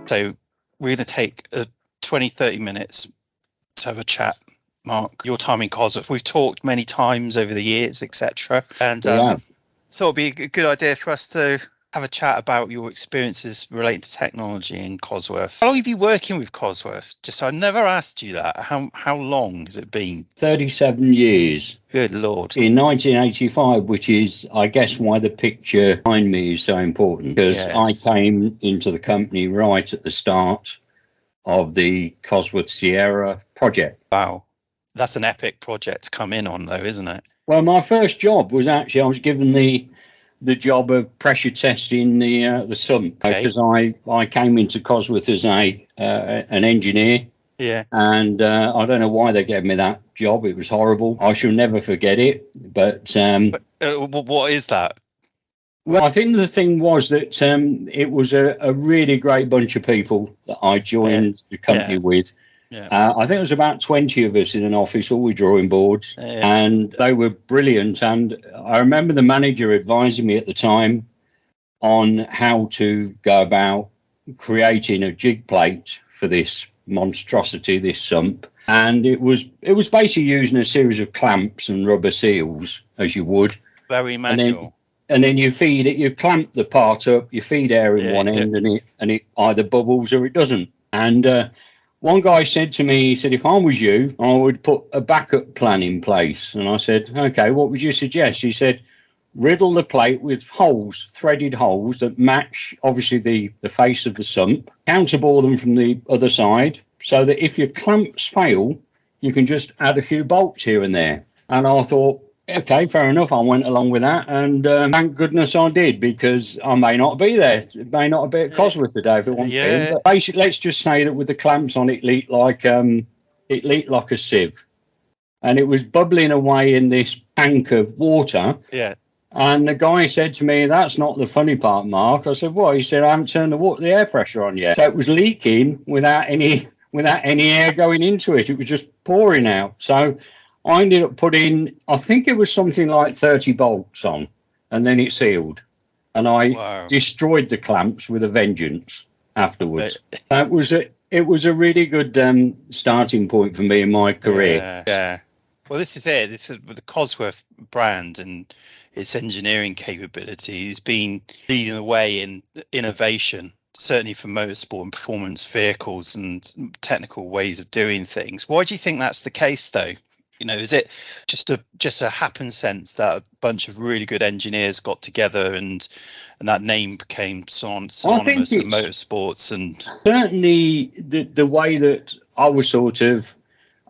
So we're going to take 20, 30 minutes to have a chat. Mark, your time in Cosworth. We've talked many times over the years, etc. And thought it'd be a good idea for us to have a chat about your experiences relating to technology in Cosworth. How long have you been working with Cosworth? Just I never asked you that. How long has it been? 37 years. Good Lord. In 1985, which is, I guess, why the picture behind me is so important, because I came into the company right at the start of the Cosworth Sierra project. Wow. That's an epic project to come in on, though, isn't it? Well, my first job was actually, I was given the job of pressure testing the sump, because I came into Cosworth as an engineer. Yeah. And I don't know why they gave me that job. It was horrible. I shall never forget it. But what is that? Well, I think the thing was that it was a really great bunch of people that I joined the company with. Yeah. I think there was about 20 of us in an office, all with drawing boards, and they were brilliant. And I remember the manager advising me at the time on how to go about creating a jig plate for this monstrosity, this sump. And it was basically using a series of clamps and rubber seals, as you would. Very manual. And then you feed it, you clamp the part up, you feed air in one end, and it either bubbles or it doesn't. And one guy said to me, he said, if I was you, I would put a backup plan in place. And I said, okay, what would you suggest? He said, riddle the plate with holes, threaded holes that match, obviously, the face of the sump, counterbore them from the other side, so that if your clamps fail, you can just add a few bolts here and there. And I thought, okay, fair enough. I went along with that, and thank goodness I did, because I may not be there. It may not be at Cosworth today if it wants to. But basically, let's just say that with the clamps on, it leaked like a sieve, and it was bubbling away in this tank of water. Yeah. And the guy said to me, "That's not the funny part, Mark." I said, "What?" He said, "I haven't turned the air pressure on yet." So it was leaking without any air going into it. It was just pouring out. So I ended up putting, I think it was something like 30 bolts on, and then it sealed. And I destroyed the clamps with a vengeance afterwards. It was a really good starting point for me in my career. Yeah. Well, this is it. It's the Cosworth brand and its engineering capability has been leading the way in innovation, certainly for motorsport and performance vehicles and technical ways of doing things. Why do you think that's the case, though? You know, is it just a happenstance that a bunch of really good engineers got together and that name became synonymous with motorsports? And certainly the way that I was sort of,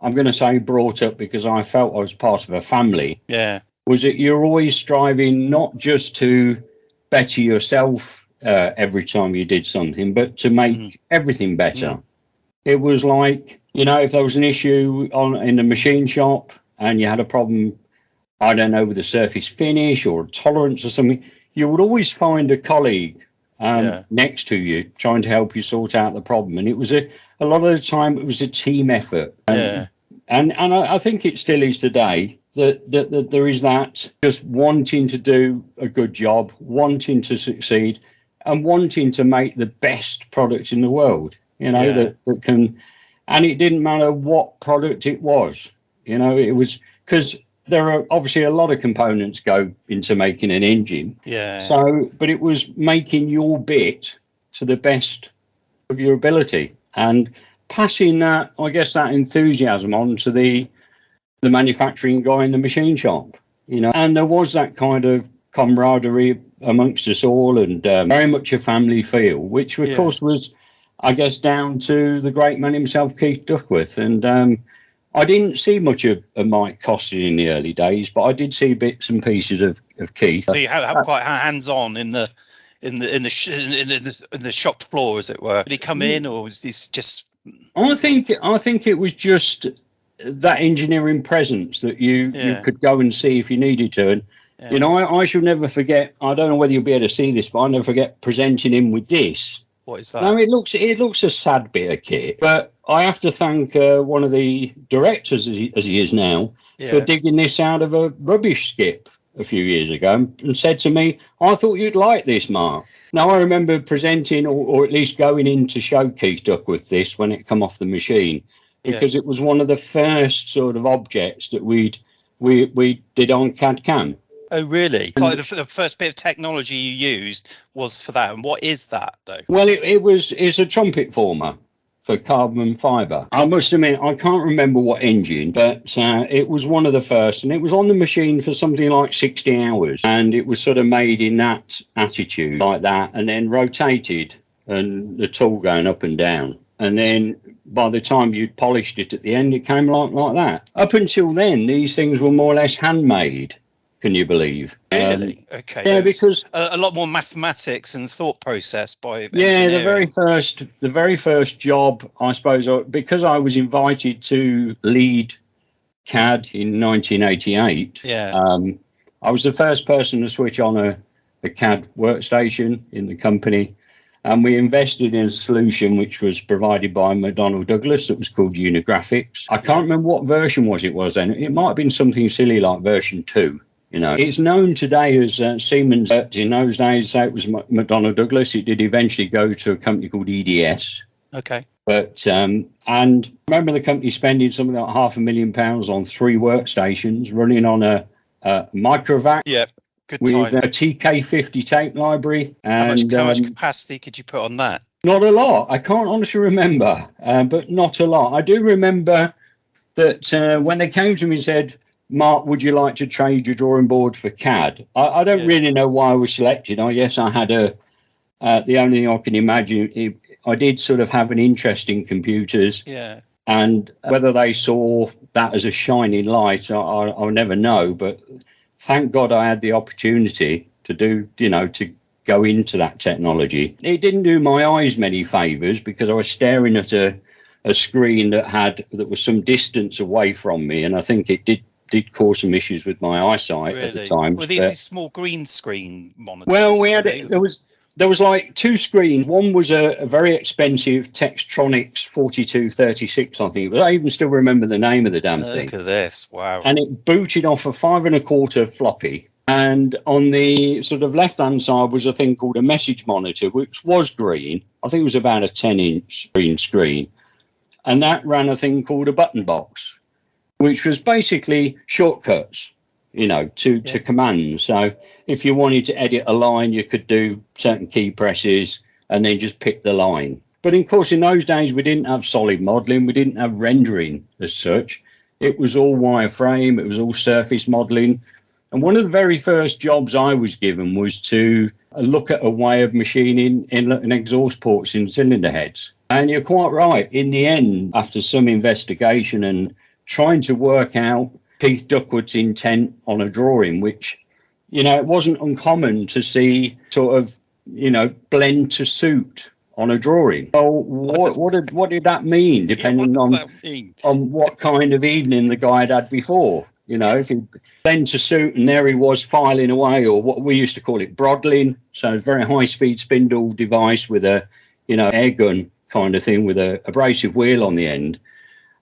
I'm going to say, brought up, because I felt I was part of a family. Yeah. Was that you're always striving not just to better yourself every time you did something, but to make everything better. It was like, you know, if there was an issue in the machine shop and you had a problem, I don't know, with a surface finish or a tolerance or something, you would always find a colleague next to you trying to help you sort out the problem. And it was a lot of the time it was a team effort. And I think it still is today that there is that just wanting to do a good job, wanting to succeed, and wanting to make the best product in the world, you know, that can. And it didn't matter what product it was, you know, it was, because there are obviously a lot of components go into making an engine. Yeah. So, but it was making your bit to the best of your ability and passing that, I guess, that enthusiasm on to the manufacturing guy in the machine shop, you know. And there was that kind of camaraderie amongst us all, and very much a family feel, which of course was, I guess, down to the great man himself, Keith Duckworth. And I didn't see much of Mike Costin in the early days, but I did see bits and pieces of Keith. So you have quite hands-on in the shop floor, as it were. Did he come in, or was this just? I think it was just that engineering presence that you could go and see if you needed to. And you know, I shall never forget. I don't know whether you'll be able to see this, but I'll never forget presenting him with this. What is that? I mean, it looks a sad bit of kit, but I have to thank one of the directors, as he is now, for digging this out of a rubbish skip a few years ago and said to me, "I thought you'd like this, Mark." Now, I remember presenting or at least going in to show Keith Duckworth this when it come off the machine, because it was one of the first sort of objects that we did on CAD-CAM. Oh, really? So the first bit of technology you used was for that. And what is that, though? Well, it's a trumpet former for carbon fibre. I must admit, I can't remember what engine, but it was one of the first, and it was on the machine for something like 60 hours, and it was sort of made in that attitude, like that, and then rotated, and the tool going up and down. And then by the time you'd polished it at the end, it came like that. Up until then, these things were more or less handmade. Can you believe? Really? Okay. Yeah, so because a lot more mathematics and thought process by the very first job, I suppose, because I was invited to lead CAD in 1988. Yeah. I was the first person to switch on a CAD workstation in the company, and we invested in a solution which was provided by McDonnell Douglas that was called Unigraphics. I can't remember what version it was then. It might have been something silly like version 2. You know, it's known today as Siemens, but in those days it was McDonnell Douglas. It did eventually go to a company called EDS. Okay. But and I remember the company spending something like £500,000 on 3 workstations running on a microvac. Yeah. Good with time. a TK50 tape library. And How much capacity could you put on that? Not a lot. I can't honestly remember, but not a lot. I do remember that when they came to me and said, Mark, would you like to trade your drawing board for CAD? I don't really know why I was selected. Yes, I had the only thing I can imagine, I did sort of have an interest in computers. Yeah. And whether they saw that as a shining light, I'll never know. But thank God I had the opportunity to to go into that technology. It didn't do my eyes many favours because I was staring at a screen that was some distance away from me. And I think it did cause some issues with my eyesight at the time. Well, these small green screen monitors. Well, there was like 2 screens. One was a very expensive Textronics 4236, I think, but I even still remember the name of the damn thing. Look at this! Wow! And it booted off a 5 1/4 floppy. And on the sort of left-hand side was a thing called a message monitor, which was green. I think it was about a 10-inch green screen, and that ran a thing called a button box, which was basically shortcuts, to commands. So if you wanted to edit a line, you could do certain key presses and then just pick the line. But of course, in those days, we didn't have solid modeling. We didn't have rendering as such. It was all wireframe. It was all surface modeling. And one of the very first jobs I was given was to look at a way of machining inlet and exhaust ports in cylinder heads. And you're quite right. In the end, after some investigation and trying to work out Keith Duckworth's intent on a drawing, which, it wasn't uncommon to see sort of, blend to suit on a drawing. Well, what did that mean, depending on what kind of evening the guy had before? If he blend to suit and there he was filing away, or what we used to call it brodling, so a very high-speed spindle device with a, air gun kind of thing with a abrasive wheel on the end.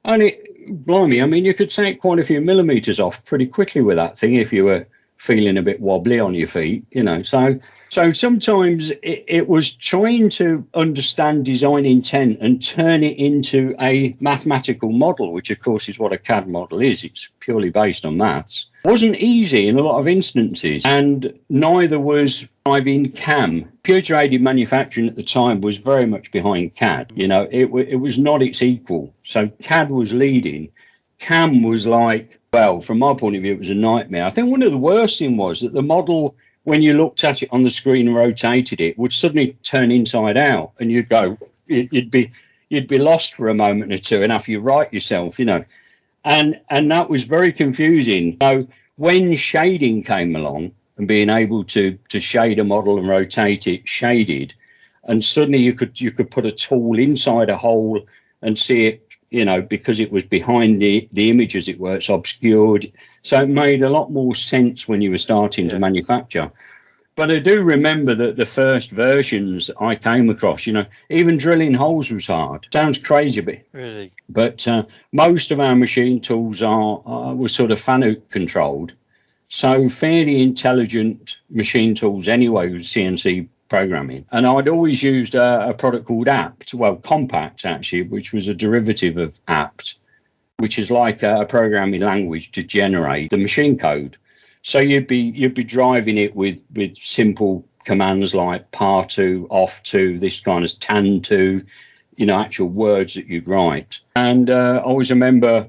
And blimey, I mean, you could take quite a few millimeters off pretty quickly with that thing if you were feeling a bit wobbly on your feet, So sometimes it was trying to understand design intent and turn it into a mathematical model, which of course is what a CAD model is. It's purely based on maths. It wasn't easy in a lot of instances, and neither was driving CAM. Computer-aided manufacturing at the time was very much behind CAD. It was not its equal. So CAD was leading. CAM was like, well, from my point of view, it was a nightmare. I think one of the worst things was that the model, when you looked at it on the screen and rotated it, would suddenly turn inside out, and you'd go, you'd be lost for a moment or two, and after you right yourself, and that was very confusing. So when shading came along and being able to shade a model and rotate it shaded, and suddenly you could put a tool inside a hole and see it, because it was behind the image, as it were, it's obscured. So it made a lot more sense when you were starting to manufacture. But I do remember that the first versions I came across, even drilling holes was hard. Sounds crazy, but really. But most of our machine tools were sort of fan-out controlled. So fairly intelligent machine tools anyway with CNC programming. And I'd always used a product called apt, well, compact actually, which was a derivative of apt, which is like a programming language to generate the machine code. So you'd be driving it with simple commands like par to, off to, this kind of tan to, actual words that you'd write. And I always remember,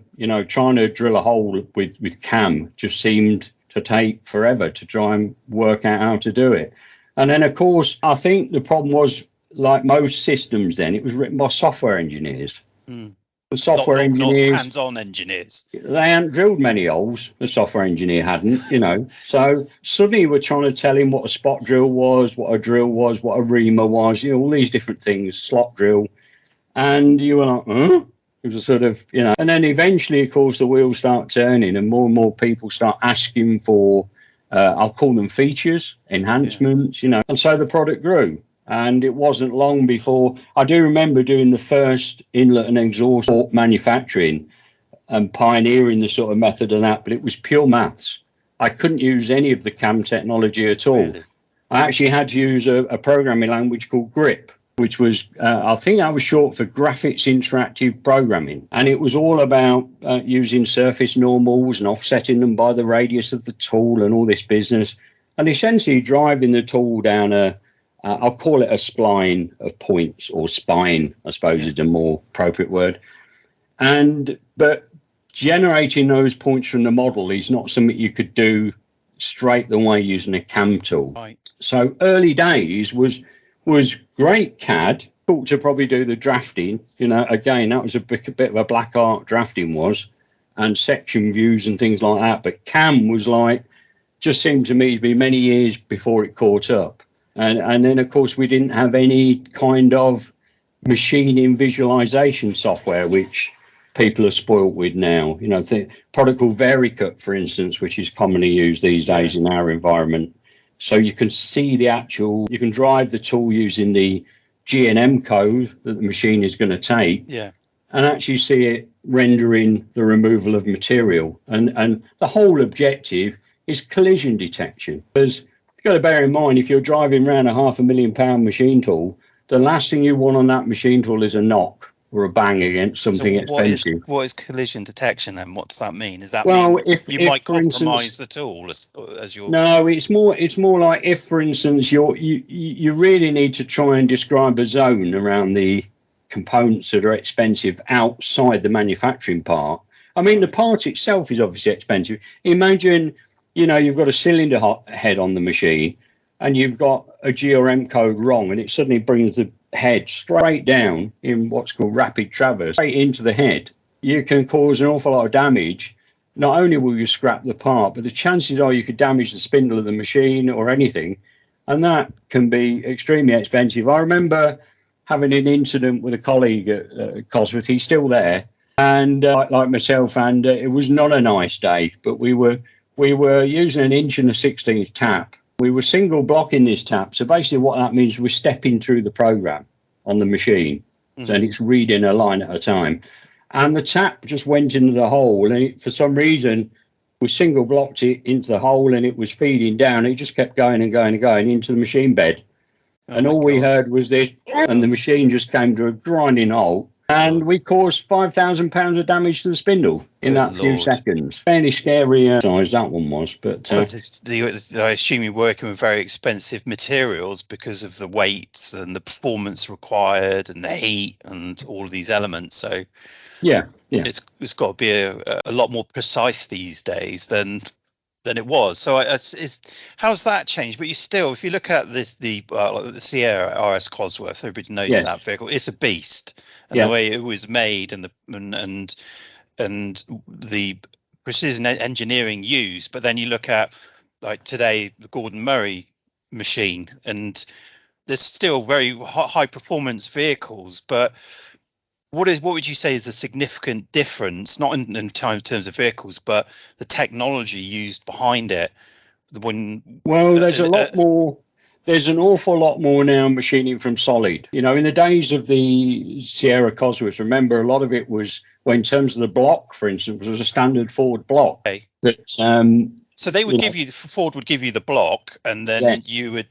trying to drill a hole with CAM just seemed to take forever to try and work out how to do it. And then, of course, I think the problem was, like most systems then, it was written by software engineers. Mm. The software engineers, not hands-on engineers. They hadn't drilled many holes. The software engineer hadn't, So suddenly we're trying to tell him what a spot drill was, what a drill was, what a reamer was, all these different things, slot drill. And you were like, huh? It was a sort of, And then eventually, of course, the wheels start turning and more people start asking for, I'll call them features, enhancements, And so the product grew. And it wasn't long before, I do remember doing the first inlet and exhaust port manufacturing and pioneering the sort of method of that, but it was pure maths. I couldn't use any of the CAM technology at all. Really? I actually had to use a programming language called GRIP, which was, I think that was short for Graphics Interactive Programming. And it was all about using surface normals and offsetting them by the radius of the tool and all this business. And essentially driving the tool down I'll call it a spline of points, or spine, I suppose is a more appropriate word. But generating those points from the model is not something you could do straight the way using a CAM tool. Right. So early days was great CAD. Thought to probably do the drafting. Again, that was a bit of a black art, drafting was, and section views and things like that. But CAM was just seemed to me to be many years before it caught up. And then, of course, we didn't have any kind of machining visualization software, which people are spoilt with now. The product called Varicut, for instance, which is commonly used these days in our environment. So you can see you can drive the tool using the G&M code that the machine is going to take, and actually see it rendering the removal of material. And the whole objective is collision detection. Because you've got to bear in mind, if you're driving around a £500,000 machine tool, the last thing you want on that machine tool is a knock or a bang against something expensive. What is collision detection then? What does that mean? Is that mean if you might compromise the tool as your? No, it's more like if, for instance, you really need to try and describe a zone around the components that are expensive outside the manufacturing part. I mean, the part itself is obviously expensive. Imagine, you've got a cylinder head on the machine and you've got a GRM code wrong, and it suddenly brings the head straight down in what's called rapid traverse, straight into the head. You can cause an awful lot of damage. Not only will you scrap the part, but the chances are you could damage the spindle of the machine or anything, and that can be extremely expensive. I remember having an incident with a colleague at Cosworth. He's still there, and like myself, and it was not a nice day, but we were using an 1 1/16 tap. We were single blocking this tap. So basically what that means, we're stepping through the program on the machine. Mm-hmm. And it's reading a line at a time. And the tap just went into the hole. And for some reason, we single blocked it into the hole and it was feeding down. It just kept going and going and going into the machine bed. And all we heard was this, and the machine just came to a grinding halt. And we caused £5,000 of damage to the spindle in that few seconds. Fairly scary size that one was. But I assume you're working with very expensive materials because of the weights and the performance required and the heat and all of these elements. So yeah, it's got to be a lot more precise these days than it was. So how's that changed? But you still, if you look at the Sierra RS Cosworth, everybody knows that vehicle. It's a beast. And the way it was made and the precision engineering used. But then you look at, like today, the Gordon Murray machine, and there's still very high performance vehicles. But what would you say is the significant difference, not in terms of vehicles, but the technology used behind it? There's a lot more. There's an awful lot more now machining from solid. In the days of the Sierra Cosworth, remember a lot of it was, in terms of the block, for instance, was a standard Ford block. Okay. That, so they would Ford would give you the block, and then you would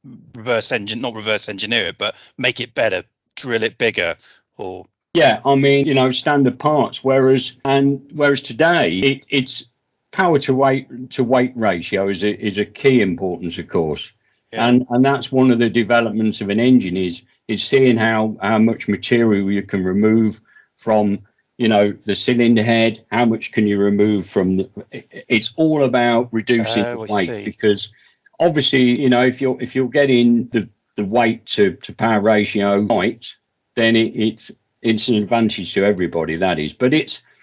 not reverse engineer it, but make it better, drill it bigger, or yeah, I mean, standard parts. Whereas today it's power to weight ratio is a key importance, of course, yeah. and that's one of the developments of an engine is seeing how much material you can remove from the cylinder head, how much can you remove from it's all about reducing the weight, because obviously if you're getting the weight to power ratio right, then it's an advantage to everybody, that is. But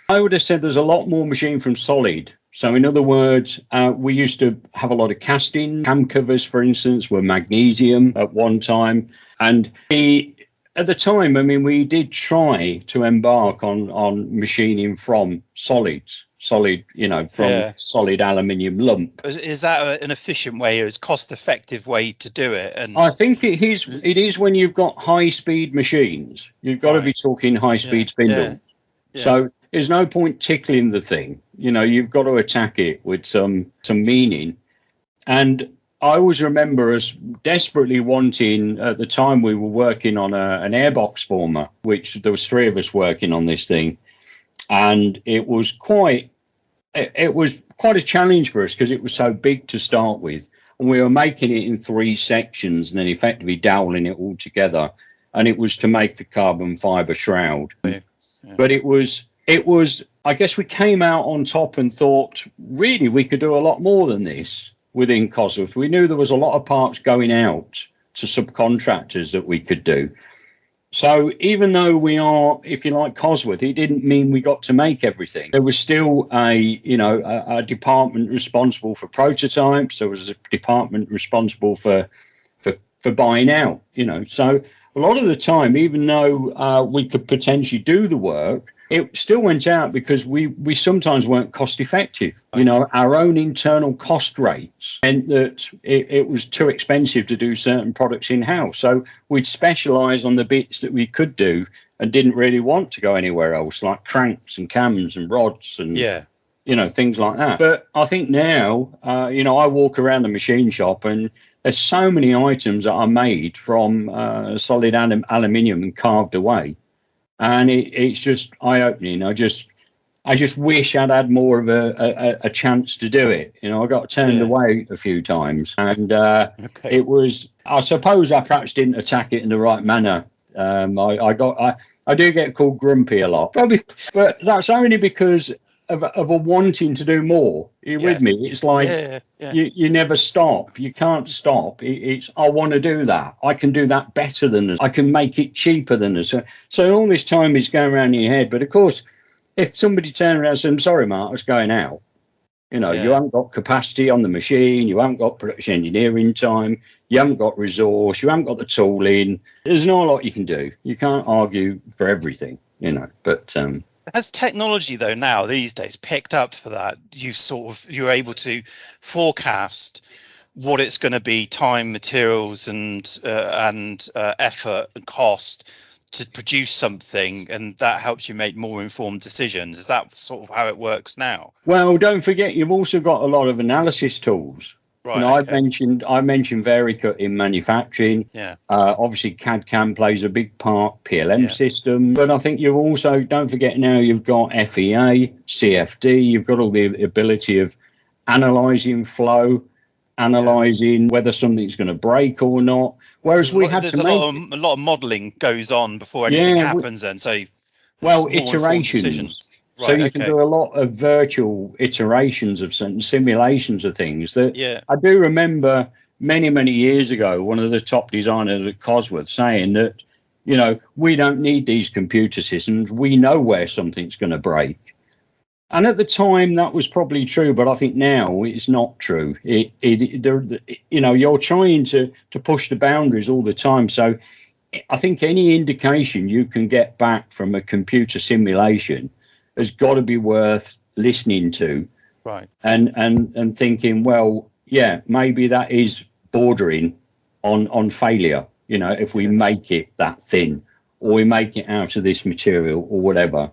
I would have said there's a lot more machine from solid. So in other words, we used to have a lot of casting. Cam covers, for instance, were magnesium at one time. And at the time, I mean, we did try to embark on machining from solid, from solid aluminium lump. Is that an efficient way, or is cost-effective way to do it? And I think it is when you've got high-speed machines. You've got to be talking high-speed spindle. Yeah. So there's no point tickling the thing. You've got to attack it with some meaning. And I always remember us desperately wanting, at the time we were working on an airbox former, which there was 3 of us working on this thing. And it was quite a challenge for us because it was so big to start with. And we were making it in 3 sections and then effectively doweling it all together. And it was to make the carbon fibre shroud. Yeah. But it was, I guess we came out on top and thought, really, we could do a lot more than this within Cosworth. We knew there was a lot of parts going out to subcontractors that we could do. So even though we are, if you like, Cosworth, it didn't mean we got to make everything. There was still a department responsible for prototypes. There was a department responsible for buying out. So a lot of the time, even though we could potentially do the work, it still went out because we sometimes weren't cost effective. Our own internal cost rates meant that it was too expensive to do certain products in-house. So we'd specialise on the bits that we could do and didn't really want to go anywhere else, like cranks and cams and rods and things like that. But I think now, I walk around the machine shop and there's so many items that are made from solid aluminium and carved away. And it's just eye-opening. I just wish I'd had more of a chance to do it. I got turned away a few times, and it was. I suppose I perhaps didn't attack it in the right manner. I do get called grumpy a lot, probably, but that's only because of a wanting to do more. Are you with me? It's like you never stop. You can't stop. It's I want to do that. I can do that better than this. I can make it cheaper than this. So all this time is going around in your head. But of course, if somebody turned around and said, "I'm sorry, Mark, I was going out," you haven't got capacity on the machine. You haven't got production engineering time. You haven't got resource. You haven't got the tooling. There's not a lot you can do. You can't argue for everything, But has technology, though, now these days picked up for that? You're able to forecast what it's going to be, time, materials, and effort and cost to produce something, and that helps you make more informed decisions. Is that sort of how it works now? Well, don't forget, you've also got a lot of analysis tools. Right, I mentioned Vericut in manufacturing. Yeah. Obviously, CAD/CAM plays a big part. PLM system, but I think you also don't forget now you've got FEA, CFD. You've got all the ability of analysing flow, analysing whether something's going to break or not. Whereas there's a lot of modelling goes on before anything happens. Then iterations. Right, so you can do a lot of virtual iterations of certain simulations of things. I do remember many, many years ago, one of the top designers at Cosworth saying that, we don't need these computer systems. We know where something's going to break. And at the time, that was probably true, but I think now it's not true. You're trying to push the boundaries all the time. So I think any indication you can get back from a computer simulation has got to be worth listening to, right? And thinking, well, maybe that is bordering on failure. If we make it that thin, or we make it out of this material, or whatever.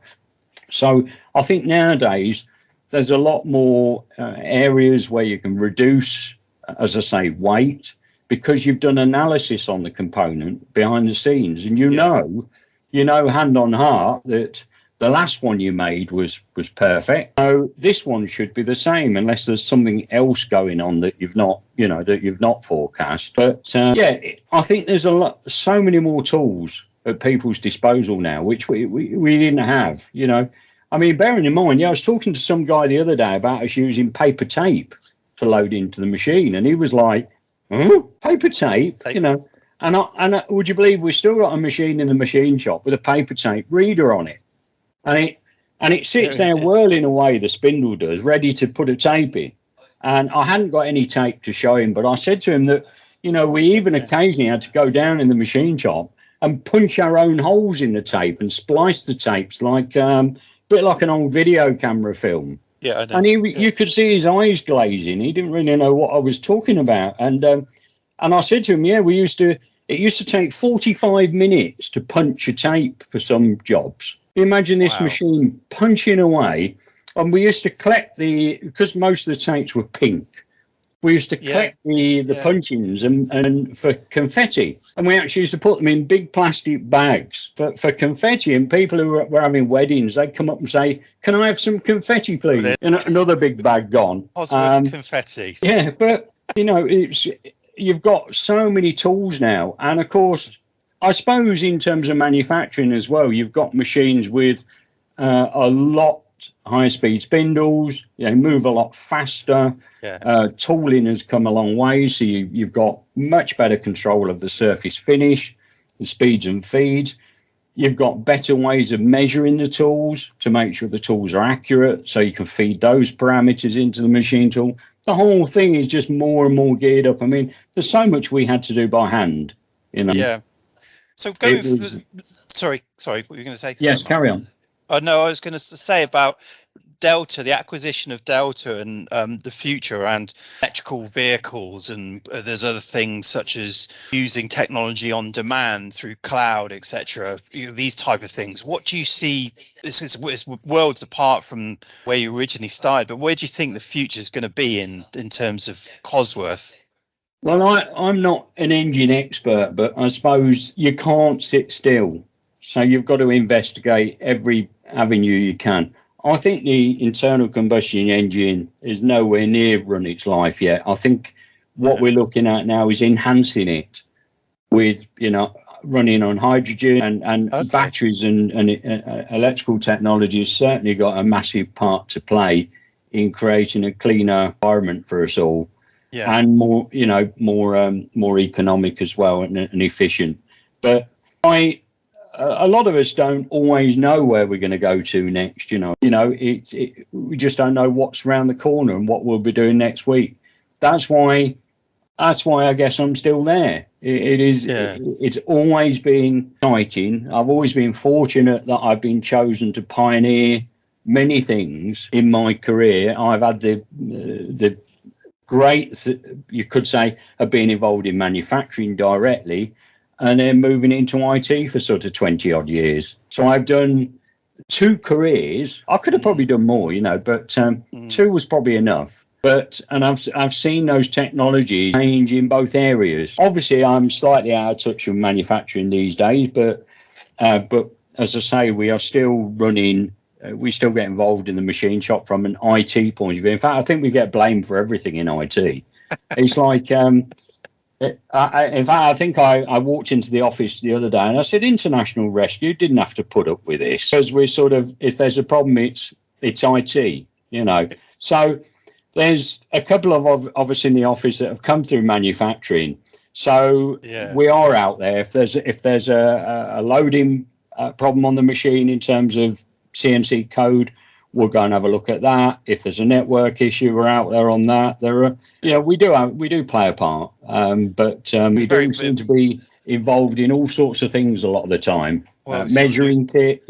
So I think nowadays there's a lot more areas where you can reduce, as I say, weight. because you've done analysis on the component behind the scenes, and you know hand on heart that the last one you made was perfect. So this one should be the same, unless there's something else going on that you've not forecast. But I think there's so many more tools at people's disposal now, which we didn't have. I mean, bearing in mind, I was talking to some guy the other day about us using paper tape to load into the machine, and he was like, paper tape, And would you believe we've still got a machine in the machine shop with a paper tape reader on it? And it sits there whirling away, the spindle does, ready to put a tape in. And I hadn't got any tape to show him, but I said to him that, we even occasionally had to go down in the machine shop and punch our own holes in the tape and splice the tapes like a bit like an old video camera film. Yeah, I know. And you could see his eyes glazing. He didn't really know what I was talking about. And I said to him, it used to take 45 minutes to punch a tape for some jobs. Imagine this machine punching away. And we used to collect because most of the tapes were pink, we used to collect the punchings and for confetti. And we actually used to put them in big plastic bags for confetti. And people who were having weddings, they'd come up and say, "Can I have some confetti, please?" And another big bag gone. Cosworth confetti. Yeah, but, you've got so many tools now. And, of course, I suppose in terms of manufacturing as well, you've got machines with a lot high-speed spindles, move a lot faster. Tooling has come a long way, so you've got much better control of the surface finish, the speeds and feeds. You've got better ways of measuring the tools to make sure the tools are accurate, so you can feed those parameters into the machine tool. The whole thing is just more and more geared up. I mean, there's so much we had to do by hand. Yeah. So sorry, what were you going to say? Yes, carry on. No, I was going to say about Delta, the acquisition of Delta, and the future around electrical vehicles, and there's other things such as using technology on demand through cloud, etc. These type of things. What do you see? It's worlds apart from where you originally started, but where do you think the future is going to be in terms of Cosworth? Well, I'm not an engine expert, but I suppose you can't sit still. So you've got to investigate every avenue you can. I think the internal combustion engine is nowhere near run its life yet. I think what we're looking at now is enhancing it with, running on hydrogen and batteries and electrical technology has certainly got a massive part to play in creating a cleaner environment for us all. Yeah. And more economic as well and efficient. But a lot of us don't always know where we're going to go to next. We just don't know what's around the corner and what we'll be doing next week. That's why I guess I'm still there. It's always been exciting. I've always been fortunate that I've been chosen to pioneer many things in my career. I've had the great, you could say, of being involved in manufacturing directly, and then moving into IT for sort of 20 odd years. So I've done 2 careers. I could have probably done more, but 2 was probably enough. And I've seen those technologies change in both areas. Obviously, I'm slightly out of touch with manufacturing these days, but as I say, we are still running. We still get involved in the machine shop from an IT point of view. In fact, I think we get blamed for everything in IT. It's like, in fact, I think I walked into the office the other day and I said, International Rescue didn't have to put up with this, because we're sort of, if there's a problem, it's IT, So there's a couple of us in the office that have come through manufacturing. So we are out there. If there's a loading problem on the machine in terms of CNC code, we'll go and have a look at that. If there's a network issue, we're out there on that. We do play a part, but we do seem to be involved in all sorts of things a lot of the time. Measuring kit,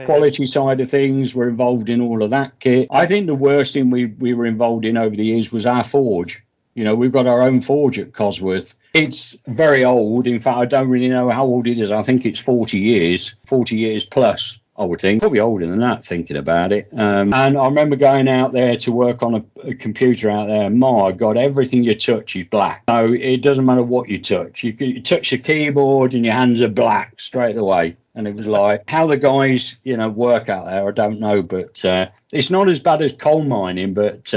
quality side of things, we're involved in all of that kit. I think the worst thing we were involved in over the years was our forge. We've got our own forge at Cosworth. It's very old. In fact, I don't really know how old it is. I think it's 40 years plus I would think, probably older than that, thinking about it. And I remember going out there to work on a computer out there. And my God, everything you touch is black. So it doesn't matter what you touch. You touch the keyboard and your hands are black straight away. And it was like, how the guys, work out there, I don't know. But it's not as bad as coal mining, but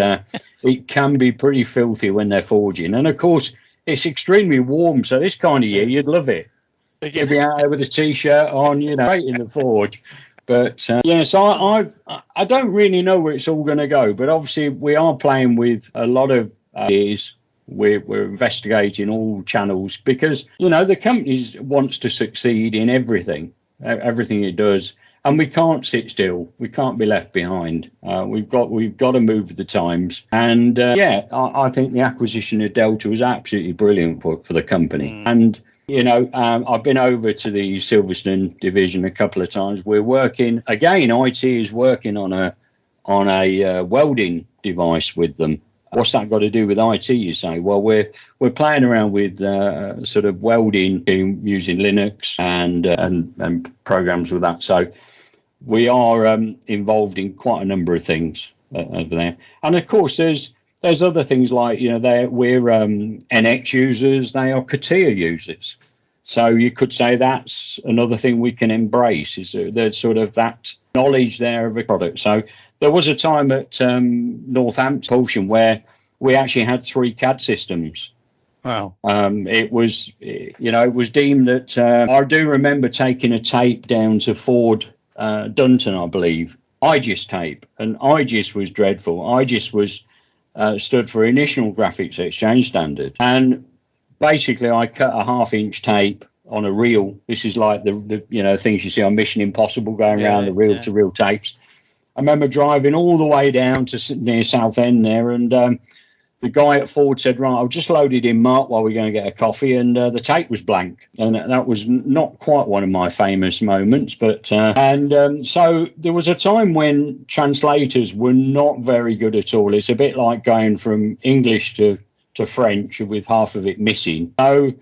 it can be pretty filthy when they're forging. And, of course, it's extremely warm. So this kind of year, you'd love it. You'd be out there with a T-shirt on, right in the forge. But so I don't really know where it's all going to go. But obviously, we are playing with a lot of ideas. We're investigating all channels because the company wants to succeed in everything it does, and we can't sit still. We can't be left behind. We've got to move with the times. And I think the acquisition of Delta was absolutely brilliant for the company. And I've been over to the Silverstone division a couple of times. We're working again. IT is working on a welding device with them. What's that got to do with IT? You say? Well, we're playing around with sort of welding using Linux and programs with that. So we are involved in quite a number of things over there. And of course, there's other things like we're NX users. They are CATIA users. So you could say that's another thing we can embrace, is there's sort of that knowledge there of a product. So there was a time at Northampton where we actually had 3 CAD systems. Wow. It was deemed that I do remember taking a tape down to Ford Dunton, I believe, IGES tape, and IGES was dreadful. IGES was stood for Initial Graphics Exchange Standard, and basically I cut a 1/2-inch tape on a reel. This is like the things you see on Mission Impossible going around the reel-to-reel tapes. I remember driving all the way down to near Southend there, and the guy at Ford said, right, I'll just load it in, Mark, while we're going to get a coffee, and the tape was blank. And that was not quite one of my famous moments, but so there was a time when translators were not very good at all. It's a bit like going from English to French with half of it missing. So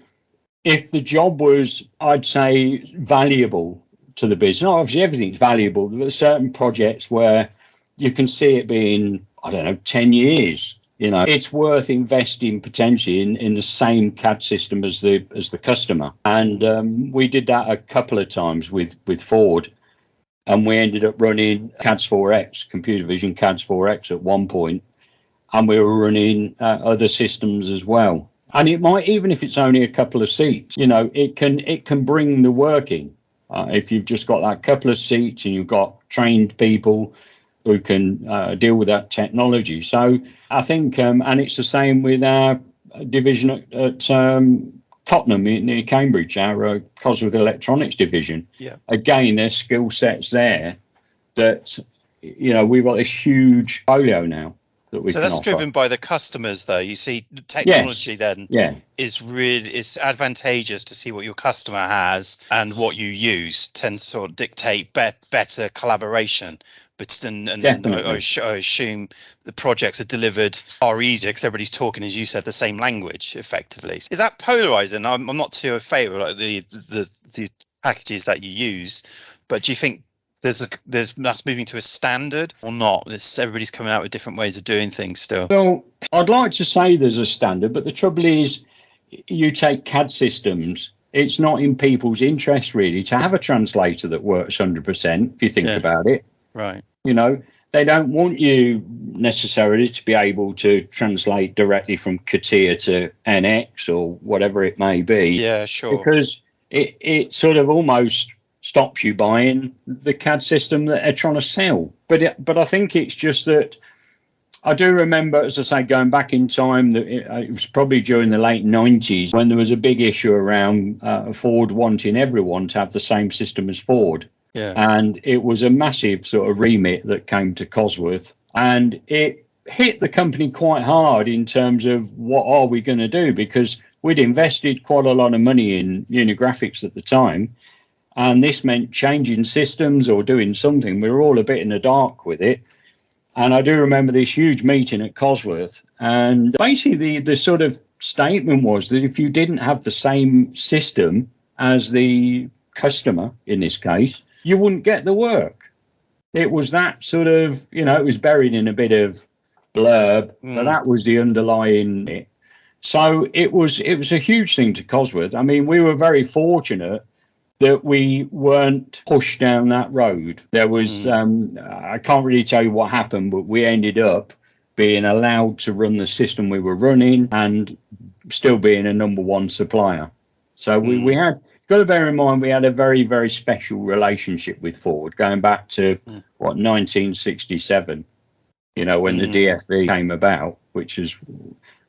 if the job was, I'd say, valuable to the business, obviously everything's valuable, but there are certain projects where you can see it being, 10 years. It's worth investing potentially in the same CAD system as the customer. And we did that a couple of times with Ford, and we ended up running CADS 4X, computer vision CADS 4X at one point, and we were running other systems as well. And it might, even if it's only a couple of seats, it can bring the work in. If you've just got that couple of seats and you've got trained people who can deal with that technology. So I think, and it's the same with our division at Tottenham near Cambridge, our Cosworth Electronics division. Yeah. Again, there's skill sets there that, we've got this huge portfolio now. So that's driven by the customers, though. You see, technology is advantageous to see what your customer has, and what you use tends to sort of dictate better collaboration. But I assume the projects are delivered far easier because everybody's talking, as you said, the same language effectively. Is that polarizing? I'm not too in favour of the packages that you use, but do you think that's moving to a standard or not? Everybody's coming out with different ways of doing things still. Well, I'd like to say there's a standard, but the trouble is, you take CAD systems, it's not in people's interest really to have a translator that works 100%, if you think about it. Right. They don't want you necessarily to be able to translate directly from CATIA to NX or whatever it may be. Yeah, sure. Because it sort of almost stops you buying the CAD system that they're trying to sell. But I think it's just that I do remember, as I say, going back in time, that it was probably during the late 90s when there was a big issue around Ford wanting everyone to have the same system as Ford. Yeah. And it was a massive sort of remit that came to Cosworth, and it hit the company quite hard in terms of what are we going to do, because we'd invested quite a lot of money in Unigraphics at the time, and this meant changing systems or doing something. We were all a bit in the dark with it. And I do remember this huge meeting at Cosworth, and basically the sort of statement was that if you didn't have the same system as the customer, in this case, you wouldn't get the work. It was that sort of, it was buried in a bit of blurb, but that was the underlying it. So it was a huge thing to Cosworth. I mean, we were very fortunate that we weren't pushed down that road. There was, I can't really tell you what happened, but we ended up being allowed to run the system we were running and still being a number one supplier. So we had, got to bear in mind, we had a very, very special relationship with Ford going back to, 1967, when the DFV came about, which is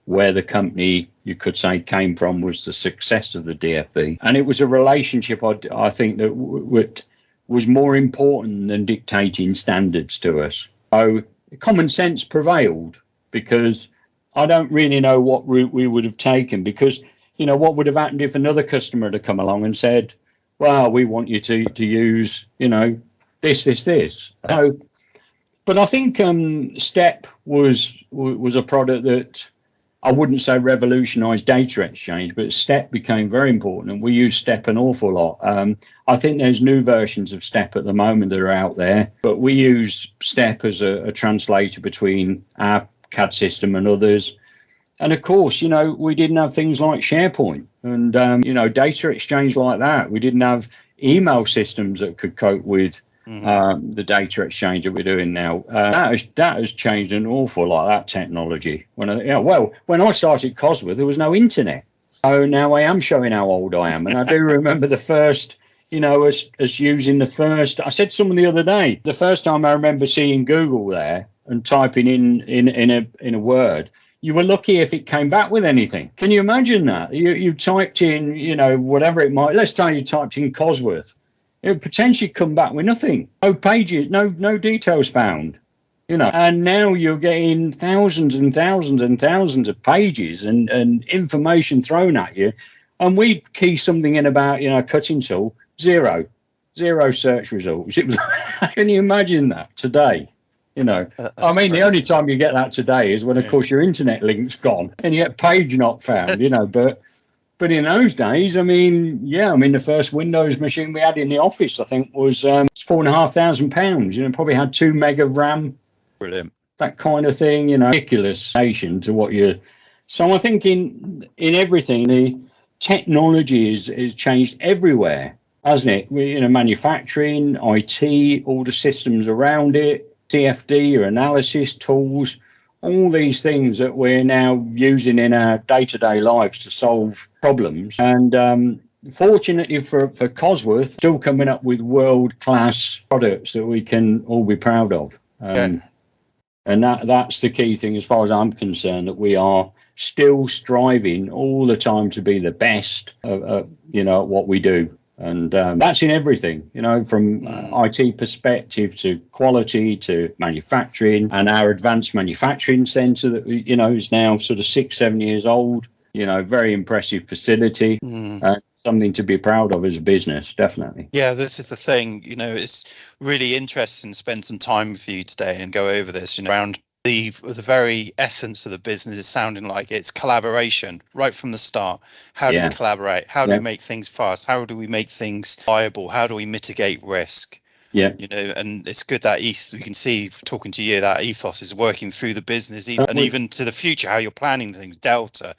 where the company, you could say, came from, was the success of the DFV. And it was a relationship, I think, that was more important than dictating standards to us. So common sense prevailed, because I don't really know what route we would have taken, because, what would have happened if another customer had come along and said, well, we want you to use, this. So, but I think STEP was a product that, I wouldn't say revolutionized data exchange, but STEP became very important, and we use STEP an awful lot. I think there's new versions of STEP at the moment that are out there, but we use STEP as a translator between our CAD system and others. And of course, we didn't have things like SharePoint and, data exchange like that. We didn't have email systems that could cope with the data exchange that we're doing now. That has changed an awful lot, that technology. When I started Cosworth, there was no internet. So now I am showing how old I am. And I do remember the first, us using the first, I said something the other day, the first time I remember seeing Google there and typing in a word, you were lucky if it came back with anything. Can you imagine that? You typed in, whatever it might, let's say you typed in Cosworth. It would potentially come back with nothing. No pages, no details found. And now you're getting thousands and thousands and thousands of pages and information thrown at you. And we key something in about, cutting tool, zero search results. Can you imagine that today? I mean, the only time you get that today is when, of course, your internet link's gone and you get page not found, But in those days, the first Windows machine we had in the office, I think, was £4,500. Probably had 2 meg of RAM. Brilliant. That kind of thing, ridiculous station to what you. So I think in everything, the technology is changed everywhere, hasn't it? Manufacturing, IT, all the systems around it, CFD, your analysis tools. All these things that we're now using in our day-to-day lives to solve problems. And fortunately for Cosworth, still coming up with world-class products that we can all be proud of. And that's the key thing as far as I'm concerned, that we are still striving all the time to be the best at what we do. And that's in everything, from IT perspective to quality to manufacturing, and our advanced manufacturing centre that, is now sort of 6-7 years old, very impressive facility, something to be proud of as a business, definitely. Yeah, this is the thing, it's really interesting to spend some time with you today and go over this, around the very essence of the business is sounding like it's collaboration right from the start. How do we collaborate? How do we make things fast? How do we make things viable? How do we mitigate risk? Yeah. And it's good that we can see, talking to you, that ethos is working through the business, and even to the future, how you're planning things. Delta,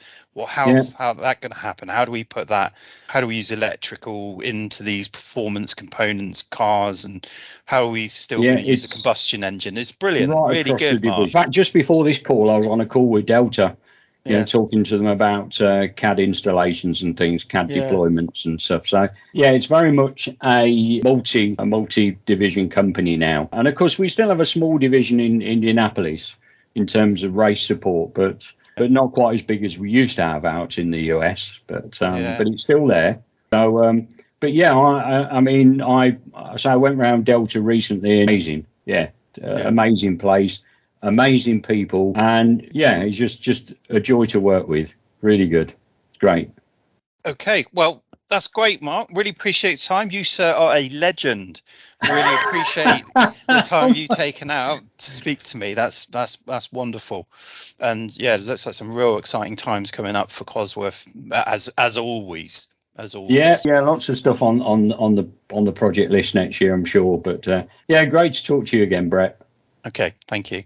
how's that going to happen? How do we put that? How do we use electrical into these performance components, cars, and how are we still going to use a combustion engine? It's brilliant, really good. Mark. In fact, just before this call, I was on a call with Delta. Talking to them about CAD installations and things, CAD deployments and stuff. So, it's very much a multi-division company now. And, of course, we still have a small division in Indianapolis in terms of race support, but not quite as big as we used to have out in the US. But it's still there. So, I went around Delta recently. Amazing. Amazing place. Amazing people, and it's just a joy to work with. Really good. It's great. Okay, well, that's great, Mark. Really appreciate your time. You, sir, are a legend. Really appreciate the time you've taken out to speak to me. That's wonderful. And it looks like some real exciting times coming up for Cosworth, as always. as always. Yeah, lots of stuff on the project list next year, I'm sure. But yeah, great to talk to you again, Brett. Okay, thank you.